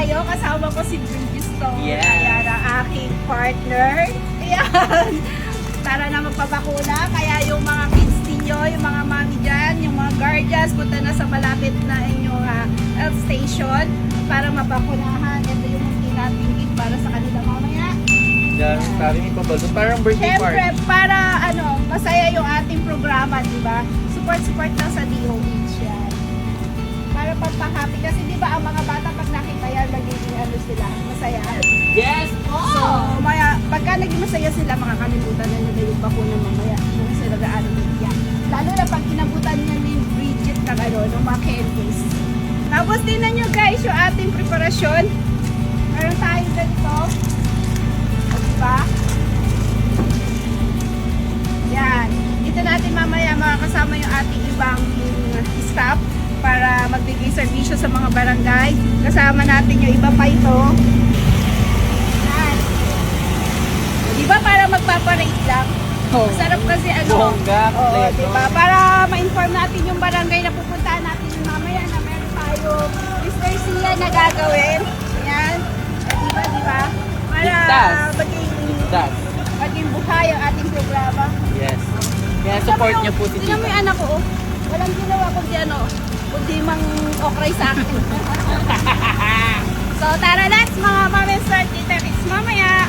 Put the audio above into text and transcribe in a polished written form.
tayo. Kasama ko si Bridgestone. Yes. Ayan ang aking partner. Ayan. Tara na magpabakuna. Kaya yung mga kids ninyo, yung mga mami dyan, yung mga guardians, punta na sa malapit na inyong health station para mabakunahan. Ito yung natin gift para sa kanila mamaya. Yan, sabi ni Pabalon. Parang birthday Siyempre, party. para masaya yung ating programa, di ba? Support lang sa DOH yan. Para pagpa-happy. Kasi di ba ang mga bata pag nakita yan, magiging sila, masaya. Yes! So, pagka naging masaya sila, makakalimutan na nila yung bakuna mamaya. Kung sila gaano yan. Lalo na pag inabutan niya ni Bridget ng ng mga candies. Tapos tingnan nyo guys, yung ating preparasyon. Meron tayo ganito. O, diba? Yan. Dito natin mamaya makakasama yung ating ibang staff para magbigay serbisyo sa mga barangay. Kasama natin yung iba pa ito. Yan. Diba para magpaparate lang? Sarap kasi Bongga, kompleto. diba? Para ma-inform natin yung barangay na pupuntahan natin yung mamaya na meron tayong Mr. Sia na gagawin. Yan. Diba? Para Ligtas. maging buhay ang ating programa. Yes. Kaya support niyo po si Tingnan mo Tita. yung anak ko, oh. Walang ginawa kundi kundi mang okray sa akin. So tara, let's mga mami start dito. It's mamaya.